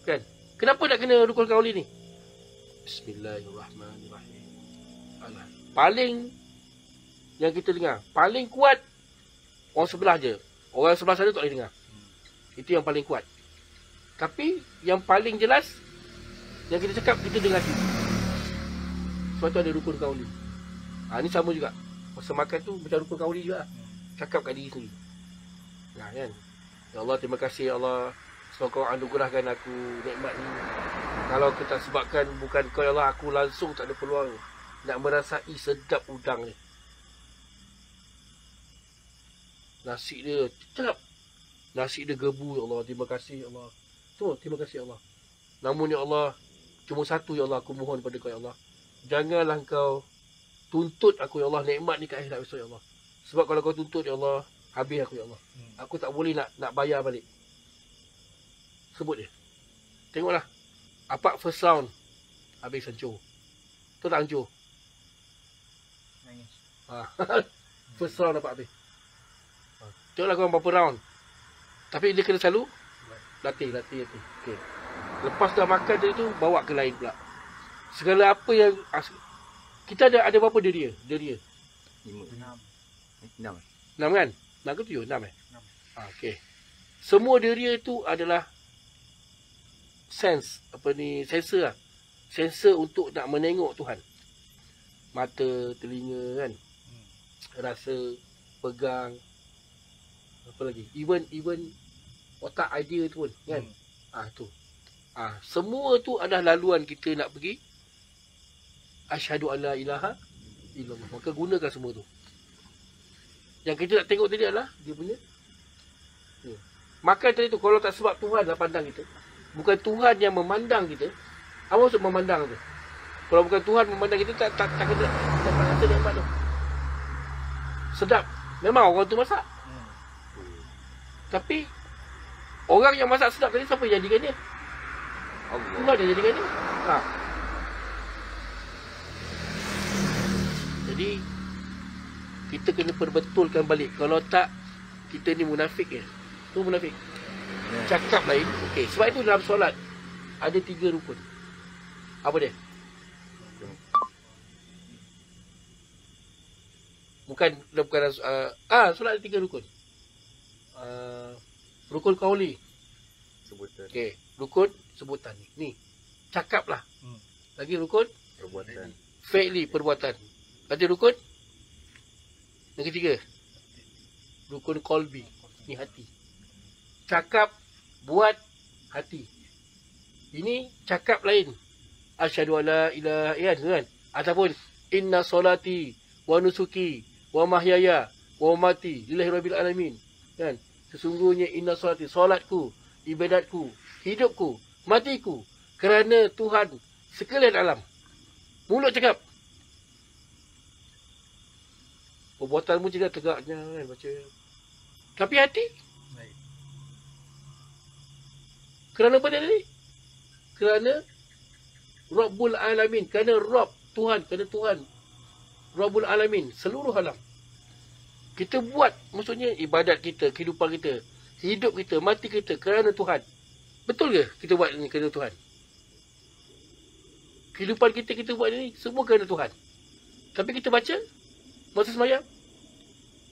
Kan? Kenapa nak kena rukun qauli ni? Bismillahirrahmanirrahim. Paling yang kita dengar, paling kuat orang sebelah je. Orang sebelah sana tak boleh dengar. Itu yang paling kuat. Tapi yang paling jelas, yang kita cakap kita dengar sini. Sebab tu ada rukun qauli. Ni sama juga. Masa makan tu macam rukun qauli juga. Cakap kat diri sendiri. Kan? Ya Allah, terima kasih ya Allah. Sebab kau anugerahkan aku nikmat ni. Kalau kita sebabkan bukan kau ya Allah, aku langsung tak ada peluang nak merasai sedap udang ni. Nasi dia cakap. Nasi dia gebu ya Allah. Terima kasih ya Allah. Terima kasih ya Allah. Namun ya Allah, cuma satu ya Allah, aku mohon pada kau ya Allah. Janganlah kau tuntut aku ya Allah nikmat ni kat akhirat besok ya Allah. Sebab kalau kau tuntut ya Allah, habis aku ya Allah. Aku tak boleh nak bayar balik. Sebut dia. Tengoklah. Apa first round habis hancur. Tu tak hancur. Nangis. First round dapat habis. Tengoklah korang berapa round. Tapi dia kena selalu latih. Okey. Lepas dah makan tadi tu, bawa ke lain pula. Segala apa yang kita ada berapa dia? 5. 6. 6. 6 kan? 6 ke 7? 6 6. Okey. Semua deria itu adalah sensor lah. Sensor untuk nak menengok Tuhan. Mata, telinga kan. Rasa, pegang. Apa lagi? Even otak idea tu pun kan. Tu. Semua tu adalah laluan kita nak pergi asyhadu alla ilaha illallah. Maka gunakan semua tu. Yang kita nak tengok tadi adalah dia punya makan tadi tu. Kalau tak sebab Tuhan lah pandang kita, bukan Tuhan yang memandang kita. Apa maksud memandang tu? Kalau bukan Tuhan memandang kita, tak kena dapat rasa nikmat tu. Sedap. Memang orang tu masak. Tapi orang yang masak sedap tadi, siapa yang jadikan dia? Tuhan yang jadikan dia. Jadi kita kena perbetulkan balik. Kalau tak, kita ni munafik je. Tu munafik. Cakap lain. Okey, sebab itu dalam solat ada 3 rukun. Apa dia? Bukan solat ada 3 rukun. Rukun qauli. Sebutan. Okey, rukun sebutan ni. Ni. Cakaplah. Lagi rukun Perbuatan. fi'li, perbuatan. Lagi rukun yang ketiga. Rukun qalbi. Ni hati. Cakap, buat, hati. Ini cakap lain. Asyhadu alla ilaha illallah kan. Ataupun inna solati wa nusuki wa mahyaya wa mamati lillahi rabbil alamin. Kan? Sesungguhnya inna solati, solatku, ibadatku, hidupku, matiku kerana Tuhan sekalian alam. Mulut cakap. Perbuatanmu juga tegaknya kan baca. Tapi hati? Baik. Kerana apa dia tadi? Kerana Rabbul Alamin. Kerana Rabb, Tuhan. Kerana Tuhan. Rabbul Alamin. Seluruh alam. Kita buat, maksudnya ibadat kita, kehidupan kita, hidup kita, mati kita kerana Tuhan. Betul ke kita buat ini kerana Tuhan? Kehidupan kita buat ini semua kerana Tuhan. Tapi kita baca masa sembahyang.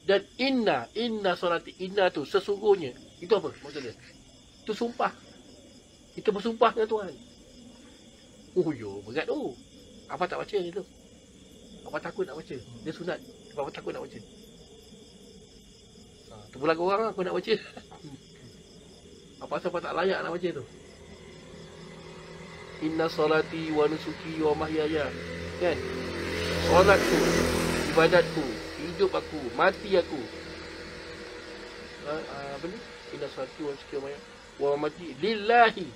Dan inna solati, inna tu sesungguhnya. Itu apa maksudnya? Itu sumpah. Kita bersumpah dengan Tuhan. Oh yo, berat tu. Apa tak baca itu? Apa takut nak baca? Dia sunat. Apa takut nak baca? Terpulang orang lah aku nak baca. Apa siapa tak layak nak baca tu? Inna solati wa nusuki wa mahyaya. Kan? Solatku, ibadatku, hidup aku, mati aku. Apa ni? Inna solati wa nusuki wa mahyaya wa mati lillahi.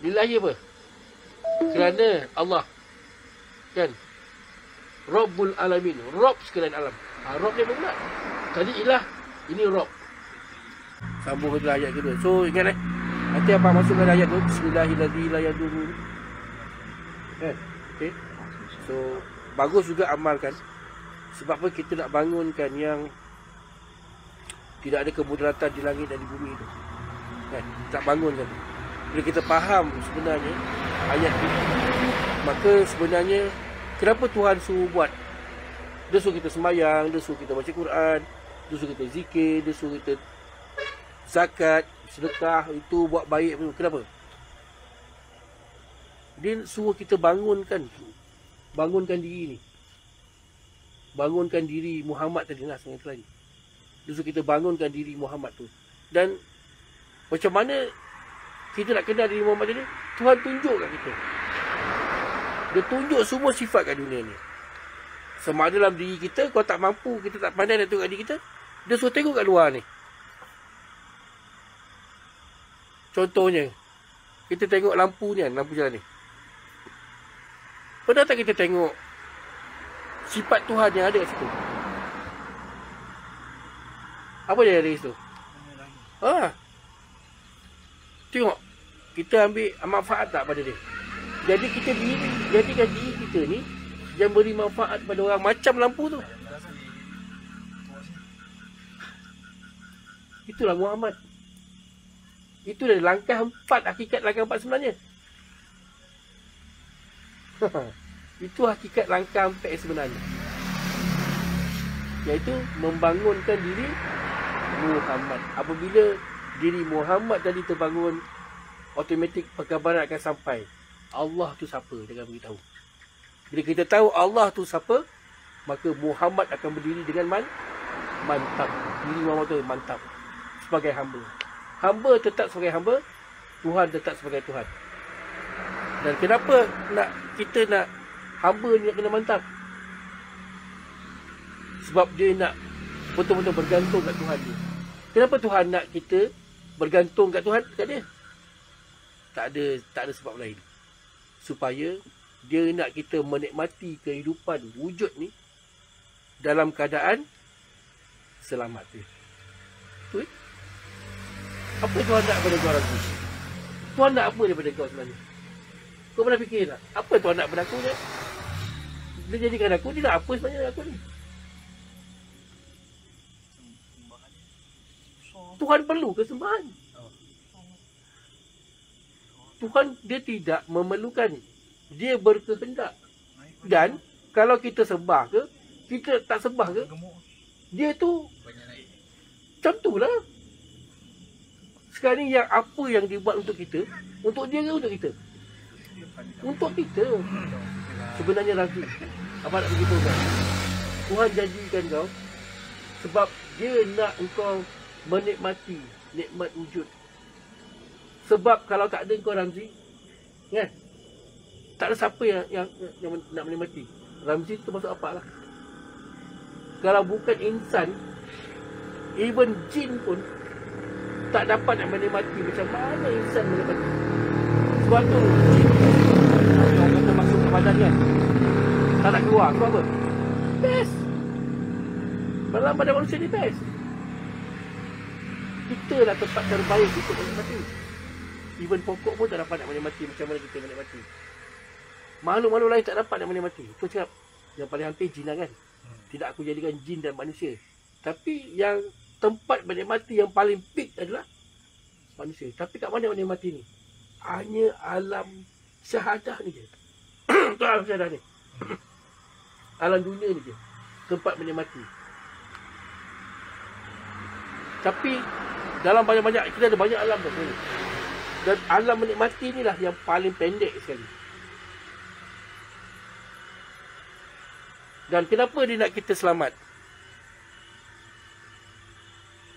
Lillahi apa? Kerana Allah. Kan? Rabbul Alamin. Rabb sekalian alam. Rabb dia pula. Tadi ilah, ini Rabb. Sambung ke ayat kedua. So ingat nanti apa masukkan ayat tu? Bismillahirrahmanirrahim. Kan? Okay. So bagus juga amalkan. Sebab apa kita nak bangunkan yang tidak ada kemudaratan di langit dan di bumi itu. Kan? Tak bangunkan tu. Bila kita faham sebenarnya ayat ini, maka sebenarnya kenapa Tuhan suruh buat? Dia suruh kita sembahyang, dia suruh kita baca Quran, dia suruh kita zikir, dia suruh kita zakat, sedekah, itu buat baik. Kenapa? Dia suruh kita bangunkan diri ni. Bangunkan diri Muhammad tadi lah sangat lagi. Dia suruh kita bangunkan diri Muhammad tu. Dan macam mana kita nak kenal diri Muhammad tadi? Tuhan tunjuk kat kita. Dia tunjuk semua sifat kat dunia ni. Sama ada dalam diri kita, kalau tak mampu, kita tak pandai nak tengok diri kita, dia suruh tengok kat luar ni. Contohnya, kita tengok lampu ni kan, lampu jalan ni. Pernah tak kita tengok sifat Tuhan yang ada kat situ? Apa dia ada kat situ? Tengok, kita ambil manfaat tak pada dia. Jadi kita jadikan diri kita ni yang beri manfaat pada orang macam lampu tu. Itulah Muhammad. Itu dah langkah 4, hakikat langkah 4 sebenarnya. Itu hakikat langkah 4 sebenarnya. Iaitu membangunkan diri Muhammad. Apabila diri Muhammad tadi terbangun, automatik perkabaran akan sampai. Allah tu siapa? Dia akan beritahu. Bila kita tahu Allah tu siapa, maka Muhammad akan berdiri dengan mantap. Diri Muhammad tu mantap. Sebagai hamba. Hamba tetap sebagai hamba, Tuhan tetap sebagai Tuhan. Dan kenapa kita nak hamba ni nak kena mantap? Sebab dia nak betul-betul bergantung kat Tuhan dia. Kenapa Tuhan nak kita bergantung kat Tuhan, kat dia? Tak ada sebab lain. Supaya dia nak kita menikmati kehidupan wujud ni dalam keadaan selamat dia. Betul? Apa Tuhan nak daripada kau ragu? Tuhan nak apa daripada kau sebenarnya? Kau pernah fikir tak? Apa Tuhan nak daripada aku ni? Dia jadikan aku, dia nak apa sebenarnya aku ni? Tuhan perlu kesembahan. Tuhan dia tidak memerlukan. Dia berkehendak. Dan kalau kita sembah ke, kita tak sembah ke, dia tu macam tu lah. Sekarang ni yang apa yang dibuat untuk kita, untuk dia ke untuk kita? Untuk kita. Sebenarnya lagi, apa nak beritahu kau? Tuhan janjikan kau sebab dia nak engkau menikmati nikmat wujud. Sebab kalau tak ada kau Ramzi, kan? Tak ada siapa yang nak menikmati. Ramzi tu masuk apa lah. Kalau bukan insan, even jin pun tak dapat nak menikmati macam mana insan menikmati. Sebab tu jin orang kata masuk ke badan kan, tak nak keluar. Sebab apa? Best. Dalam badan manusia ni best. Kita lah tempat terbaik untuk menikmati. Even pokok pun tak dapat nak menikmati macam mana kita menikmati. Makhluk-makhluk lain tak dapat nak menikmati. Itu cakap yang paling hampir jin lah kan. Tidak aku jadikan jin dan manusia. Tapi yang tempat menikmati yang paling peak adalah manusia. Tapi kat mana menikmati ni? Hanya alam syahadah ni je. Itu alam syahadah ni. Alam dunia ni je. Tempat menikmati. Tapi dalam banyak-banyak, kita ada banyak alam tu. Dan alam menikmati inilah yang paling pendek sekali. Dan kenapa dia nak kita selamat?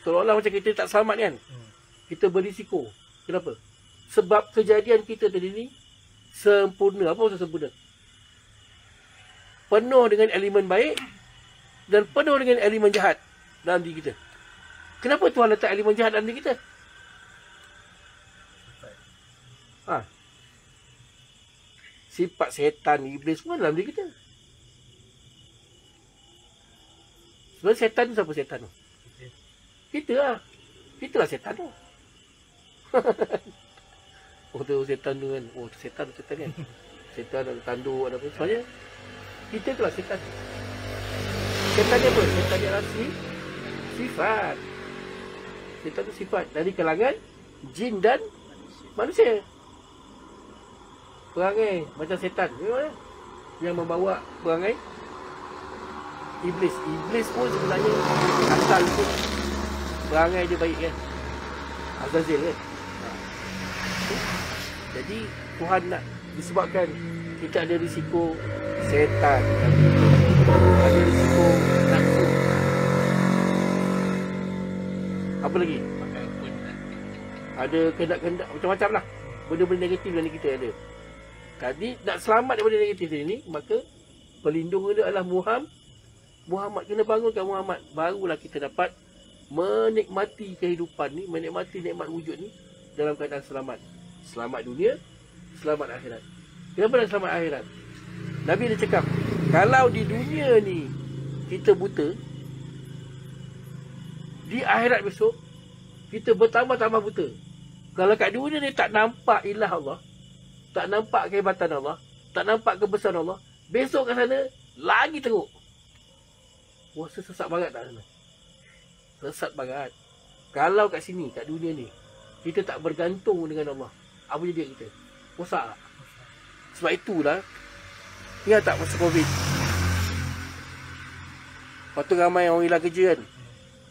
Seolah-olah macam kita tak selamat kan? Kita berisiko. Kenapa? Sebab kejadian kita tadi ni sempurna. Apa maksud sempurna? Penuh dengan elemen baik dan penuh dengan elemen jahat dalam diri kita. Kenapa Tuhan letak elemen jahat dalam diri kita? Sifat setan, iblis semua dalam diri kita. Sebenarnya setan tu siapa setan tu? Kita lah. Kita lah setan tu. Oh tu setan tu kan. Oh tu setan kan. Setan ada tanduk ada apa. Sebenarnya kita tu lah setan. Setan dia apa? Setan dia adalah sifat. Setan tu sifat dari kalangan jin dan manusia. Perangai macam setan. Yang membawa perangai iblis. Iblis pun sebenarnya asal pun perangai dia baik kan. Azazil kan. Jadi Tuhan nak disebabkan kita ada risiko setan, ada risiko nafsu. Apa lagi? Ada kehendak-kehendak macam-macam lah. Benda-benda negatif dalam kita ada. Tadi nak selamat daripada negatif ini, maka pelindung dia adalah Muhammad. Kena bangunkan Muhammad. Barulah kita dapat menikmati kehidupan ni, menikmati nikmat wujud ni dalam keadaan selamat. Selamat dunia, selamat akhirat. Kenapa nak selamat akhirat? Nabi dia cakap, kalau di dunia ni kita buta, di akhirat besok kita bertambah-tambah buta. Kalau kat dunia ni tak nampak ilah Allah, tak nampak kehebatan Allah, tak nampak kebesaran Allah, besok kat sana lagi teruk. Wah, sesat banget tak sana? Sesat banget. Kalau kat sini, kat dunia ni, kita tak bergantung dengan Allah, apa jadi kita? Rosak tak? Sebab itulah, ingat tak masa COVID? Waktu ramai orang hilang kerja kan?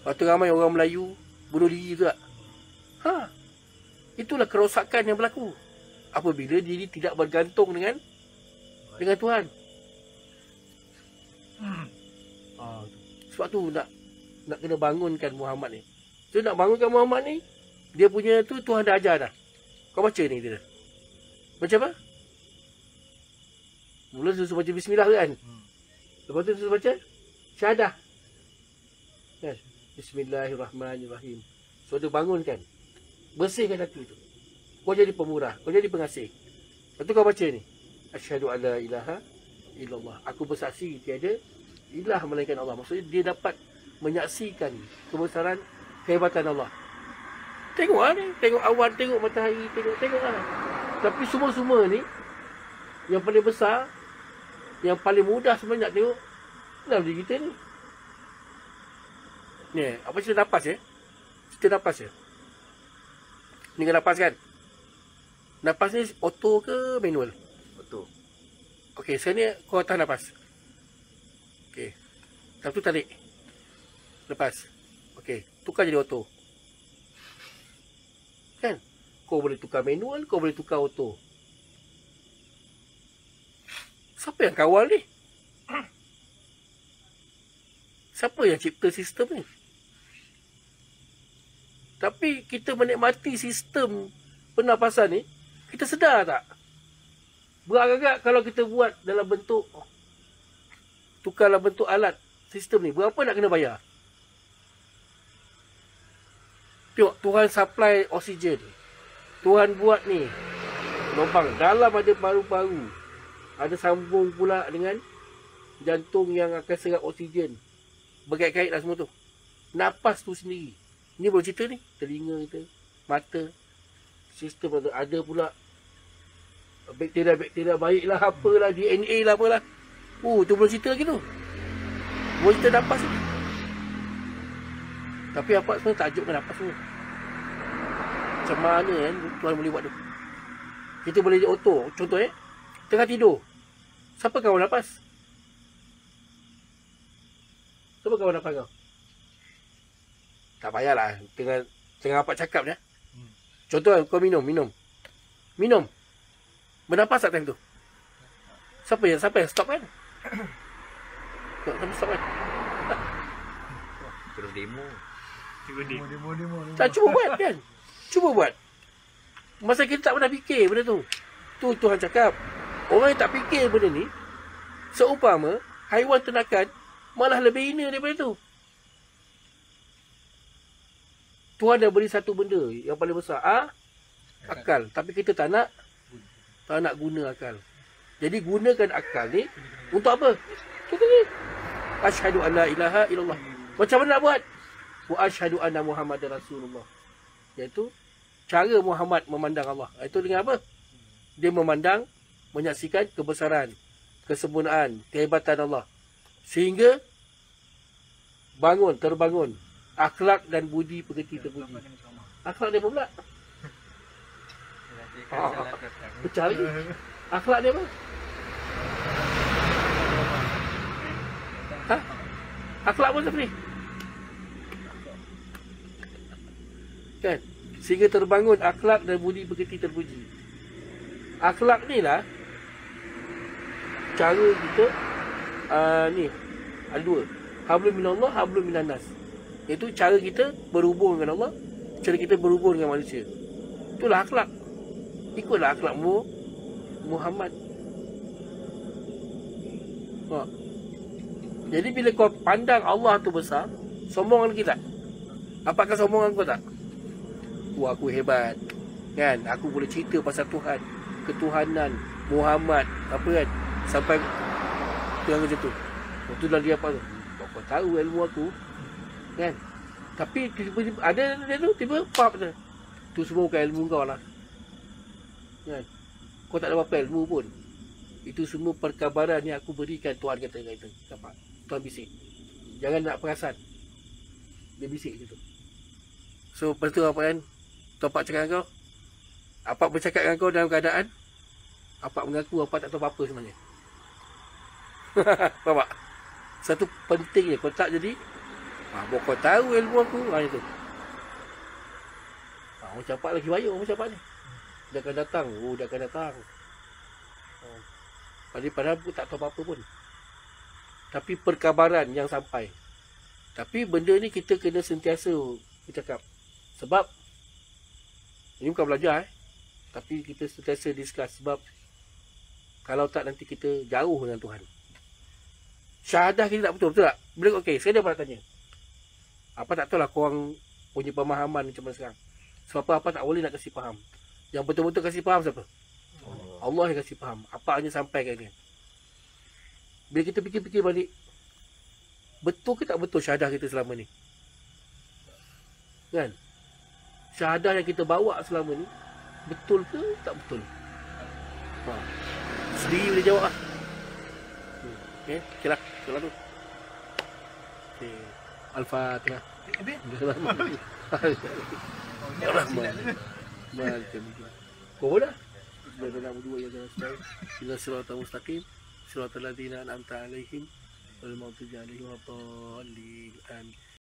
Waktu ramai orang Melayu bunuh diri tu tak? Itulah kerosakan yang berlaku apabila diri tidak bergantung dengan Tuhan. Sebab tu nak kena bangunkan Muhammad ni. So nak bangunkan Muhammad ni, dia punya tu Tuhan dah ajar dah. Kau baca ni dia. Baca apa? Mula suruh baca bismillah kan? Lepas tu suruh baca syahadah. Kan? Bismillahirrahmanirrahim. So dia bangunkan. Bersihkan hati tu. Kau jadi pemurah, kau jadi pengasih. Lepas tu kau baca ni. Asyhadu alla ilaha illallah. Aku bersaksi tiada ilah melainkan Allah. Maksudnya dia dapat menyaksikan kebesaran, kehebatan Allah. Tengok lah ni. Tengok awan, tengok matahari, tengok lah. Tapi semua-semua ni, yang paling besar, yang paling mudah sebenarnya nak tengok, dalam diri kita ni. Ni, apa cerita nafas ya? Cerita nafas ya? Ni kan nafas kan? Nafas ni auto ke manual? Betul. Okey, sekarang ni kau tahan nafas. Okey. Lepas tu tarik. Lepas. Okey, tukar jadi auto. Kan? Kau boleh tukar manual, kau boleh tukar auto. Siapa yang kawal ni? Siapa yang cipta sistem ni? Tapi kita menikmati sistem pernafasan ni, kita sedar tak? Beragak-agak kalau kita buat dalam bentuk, tukar dalam bentuk alat sistem ni, berapa nak kena bayar? Tengok, Tuhan supply oksigen. Tuhan buat ni, lubang dalam ada paru-paru. Ada sambung pula dengan jantung yang akan serap oksigen. Berkait-kait lah semua tu. Napas tu sendiri. Ni boleh cerita ni. Telinga kita, mata, sistem ada pula bakteria-bakteria baik lah, apalah, DNA lah, apalah. Tu belum cerita lagi tu. Boleh cerita napas ni. Tapi apa sebenarnya tajuk dengan napas tu. Macam mana kan Tuhan boleh buat tu. Kita boleh auto. Contoh tengah tidur. Siapa kawal napas? Siapa kawal napas kau? Tak payahlah. Tengah apa cakap ni. Contoh kau minum. Bernapas tak time tu? Siapa yang stop kan? Siapa stop kan? Terus demo. Tak cuba buat kan? Cuba buat. Masa kita tak pernah fikir benda tu. Tu Tuhan cakap. Orang yang tak fikir benda ni, seumpama haiwan ternakan malah lebih hina daripada tu. Tuhan dah beri satu benda yang paling besar. Akal. Tapi kita tak nak guna akal. Jadi gunakan akal ni untuk apa? Contoh ni. Asyhadu an la ilaha illallah. Macam mana nak buat? Wa asyhadu anna Muhammadar Rasulullah. Iaitu cara Muhammad memandang Allah. Itu dengan apa? Dia memandang, menyaksikan kebesaran, kesempurnaan, kehebatan Allah. Sehingga terbangun akhlak dan budi pekerti terpuji. Akhlak dia apa pula? Pecah lagi. Akhlak dia apa? Akhlak pun seperti ni. Kan? Sehingga terbangun akhlak dan budi pekerti terpuji. Akhlak ni lah cara kita ni ada dua. Hablum minallah, hablum minannas. Iaitu cara kita berhubung dengan Allah, cara kita berhubung dengan manusia. Itulah akhlak. Ikutlah akhlak Muhammad. Jadi bila kau pandang Allah tu besar, sombong lagi tak? Apakah sombongan kau tak? Aku hebat. Kan? Aku boleh cerita pasal Tuhan, ketuhanan, Muhammad, apa kan? Sampai tu yang macam tu. Itu dah dia apa tu? Kau tahu ilmu aku. Kan? Tapi tiba-tiba ada dia tu tiba pap tu. Tu semua bukan ilmu kau lah. Kan? Kau tak ada apa-apa ilmu pun. Itu semua perkabaran yang aku berikan, Tuhan kata kat itu. Nampak? Tuhan bisik. Jangan nak perasan. Dia bisik macam tu. So lepas tu apa kan? Tuan Pak cakap dengan kau. Apa bercakap dengan kau dalam keadaan apa mengaku apa tak tahu apa-apa sebenarnya. Faham tak? Satu pentingnya kau tak jadi bahawa kau tahu ilmu aku. Itu Macam apa lagi bayar macam apa ni? Dia akan datang. Dia akan datang. Padahal aku tak tahu apa-apa pun. Tapi perkabaran yang sampai. Tapi benda ni kita kena sentiasa bercakap. Sebab ini bukan belajar tapi kita sentiasa discuss. Sebab kalau tak nanti kita jauh dengan Tuhan. Syahadah kita tak betul tak? Bila okey, saya dah pernah tanya. Apa tak tahu lah korang punya pemahaman macam mana sekarang. Sebab apa tak boleh nak kasih faham. Yang betul-betul kasih faham siapa? Allah yang kasih faham. Apa hanya sampai kat dia. Bila kita fikir-fikir balik, betul ke tak betul syahadah kita selama ni? Kan? Syahadah yang kita bawa selama ni, betul ke tak betul? Sendiri boleh jawab lah. Okay lah. Itulah tu. Okay. Al-Fatihah. Habis? Kau boleh? Sudah berdua yang jalan sebaik. Ila siratal mustaqim. Siratal ladzina an'amta alaihim wal maghdubi alaihim waladdallin. Amin.